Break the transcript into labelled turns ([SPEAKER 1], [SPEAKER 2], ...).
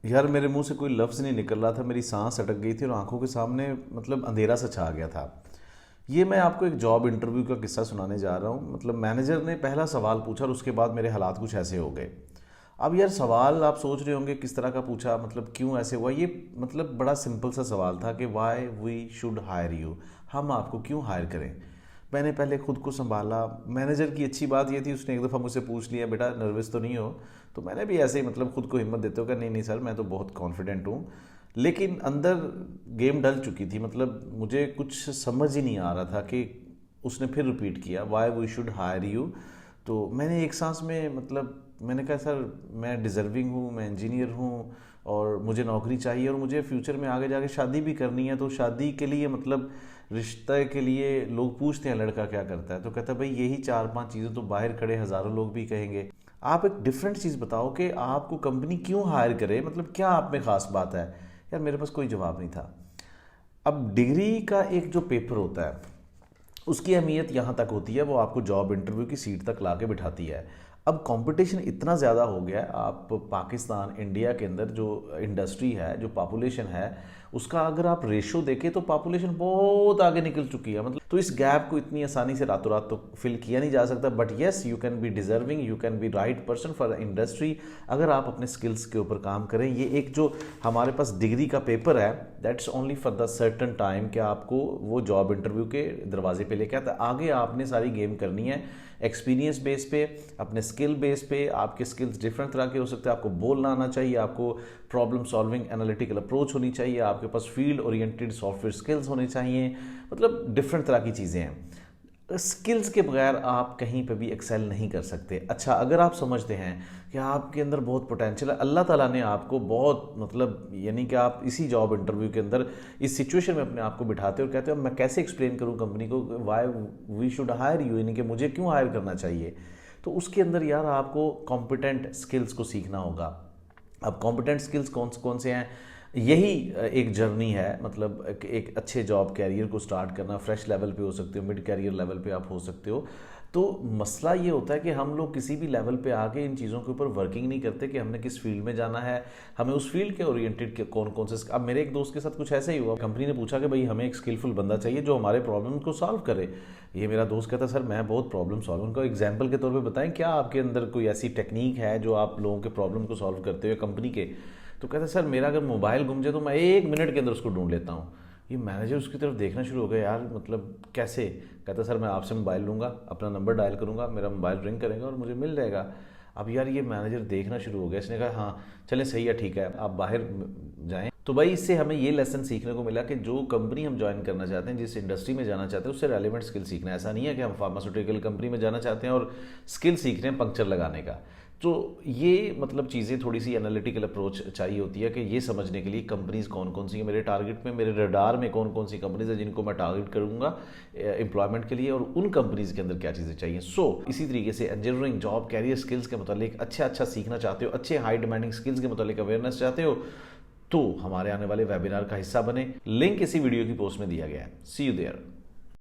[SPEAKER 1] यार मेरे मुंह से कोई लफ्ज़ नहीं निकल रहा था, मेरी सांस अटक गई थी और आंखों के सामने मतलब अंधेरा सा छा गया था। ये मैं आपको एक जॉब इंटरव्यू का किस्सा सुनाने जा रहा हूँ। मतलब मैनेजर ने पहला सवाल पूछा और उसके बाद मेरे हालात कुछ ऐसे हो गए। अब यार सवाल आप सोच रहे होंगे किस तरह का पूछा, मतलब क्यों ऐसे हुआ। ये मतलब बड़ा सिंपल सा सवाल था कि why we should hire you, हम आपको क्यों हायर करें। मैंने पहले खुद को संभाला। मैनेजर की अच्छी बात ये थी, उसने एक दफ़ा मुझसे पूछ लिया, बेटा नर्वस तो नहीं हो। तो मैंने भी ऐसे ही मतलब खुद को हिम्मत देते हो कि नहीं नहीं सर, मैं तो बहुत कॉन्फिडेंट हूँ। लेकिन अंदर गेम डल चुकी थी, मतलब मुझे कुछ समझ ही नहीं आ रहा था कि उसने फिर रिपीट किया why we should hire you. तो मैंने एक सांस में मतलब मैंने कहा सर मैं डिज़र्विंग हूँ, मैं इंजीनियर हूँ और मुझे नौकरी चाहिए और मुझे फ्यूचर में आगे जाके शादी भी करनी है। तो शादी के लिए मतलब रिश्ते के लिए लोग पूछते हैं लड़का क्या करता है, तो कहता है भाई यही चार पांच चीज़ें तो बाहर खड़े हज़ारों लोग भी कहेंगे। आप एक डिफरेंट चीज़ बताओ कि आपको कंपनी क्यों हायर करे, मतलब क्या आप में ख़ास बात है। यार मेरे पास कोई जवाब नहीं था। अब डिग्री का एक जो पेपर होता है उसकी अहमियत यहाँ तक होती है, वो आपको जॉब इंटरव्यू की सीट तक ला के बिठाती है। अब कंपटीशन इतना ज़्यादा हो गया है, आप पाकिस्तान इंडिया के अंदर जो इंडस्ट्री है, जो पॉपुलेशन है, उसका अगर आप रेशो देखें तो पॉपुलेशन बहुत आगे निकल चुकी है। मतलब तो इस गैप को इतनी आसानी से रातों रात तो फिल किया नहीं जा सकता। But yes, you can be deserving, you can be right person for industry, अगर आप अपने स्किल्स के ऊपर काम करें। ये एक जो हमारे पास डिग्री का पेपर है, that's only for the certain time कि आपको वो जॉब इंटरव्यू के दरवाजे पे लेके आता है। आगे आपने सारी गेम करनी है एक्सपीरियंस बेस पे, अपने स्किल बेस पे। आपके स्किल्स डिफरेंट तरह के हो सकते हैं। आपको बोलना आना चाहिए, आपको प्रॉब्लम सॉल्विंग एनालिटिकल अप्रोच होनी चाहिए, आपके पास फील्ड ओरिएंटेड सॉफ्टवेयर स्किल्स होने चाहिए। मतलब डिफरेंट तरह की चीज़ें हैं। स्किल्स के बगैर आप कहीं पे भी एक्सेल नहीं कर सकते। अच्छा, अगर आप समझते हैं कि आपके अंदर बहुत पोटेंशियल है, अल्लाह ताला ने आपको बहुत मतलब यानी कि आप इसी जॉब इंटरव्यू के अंदर इस सिचुएशन में अपने आप को बिठाते हो और कहते हो मैं कैसे एक्सप्लेन करूं कंपनी को why we should hire you, यानी कि मुझे क्यों हायर करना चाहिए। तो उसके अंदर यार आपको कॉम्पिटेंट स्किल्स को सीखना होगा। अब कॉम्पिटेंट स्किल्स कौन कौन से हैं, यही एक जर्नी है। मतलब एक अच्छे जॉब कैरियर को स्टार्ट करना, फ्रेश लेवल पे हो सकते हो, मिड कैरियर लेवल पे आप हो सकते हो। तो मसला ये होता है कि हम लोग किसी भी लेवल पे आके इन चीज़ों के ऊपर वर्किंग नहीं करते कि हमने किस फील्ड में जाना है, हमें उस फील्ड के ओरिएंटेड के कौन कौन से। अब मेरे एक दोस्त के साथ कुछ ऐसा ही हुआ, कंपनी ने पूछा कि भाई हमें एक स्किलफुल बंदा चाहिए जो हमारे प्रॉब्लम को सॉल्व करे। ये मेरा दोस्त कहता सर मैं बहुत प्रॉब्लम सॉल्व, उनको एग्जाम्पल के तौर पर बताएं क्या आपके अंदर कोई ऐसी टेक्निक है जो आप लोगों के प्रॉब्लम को सॉल्व करते हुए कंपनी के। तो कहता सर मेरा अगर मोबाइल गुम जाए तो मैं एक मिनट के अंदर उसको ढूंढ लेता हूँ। ये मैनेजर उसकी तरफ देखना शुरू हो गया, यार मतलब कैसे। कहता सर मैं आपसे मोबाइल लूँगा, अपना नंबर डायल करूँगा, मेरा मोबाइल रिंग करेगा और मुझे मिल जाएगा। अब यार ये मैनेजर देखना शुरू हो गया, इसने कहा हाँ चलें सही है ठीक है आप बाहर जाएं। तो भाई इससे हमें ये लेसन सीखने को मिला कि जो कंपनी हम ज्वाइन करना चाहते हैं, जिस इंडस्ट्री में जाना चाहते हैं, उससे रेलिवेंट स्किल सीखना है। ऐसा नहीं है कि हम फार्मास्यूटिकल कंपनी में जाना चाहते हैं और स्किल सीख रहे हैं पंक्चर लगाने का। तो ये मतलब चीज़ें थोड़ी सी एनालिटिकल अप्रोच चाहिए होती है कि ये समझने के लिए कंपनीज कौन कौन सी है मेरे टारगेट में, मेरे रडार में कौन कौन सी कंपनीज है जिनको मैं टारगेट करूंगा एम्प्लॉयमेंट के लिए, और उन कंपनीज के अंदर क्या चीज़ें चाहिए। इसी तरीके से इंजीनियरिंग जॉब कैरियर स्किल्स के मतलब अच्छा सीखना चाहते हो, अच्छे हाई डिमांडिंग स्किल्स के मतलब अवेयरनेस चाहते हो, तो हमारे आने वाले वेबिनार का हिस्सा बने। लिंक इसी वीडियो की पोस्ट में दिया गया है। सी यू देयर।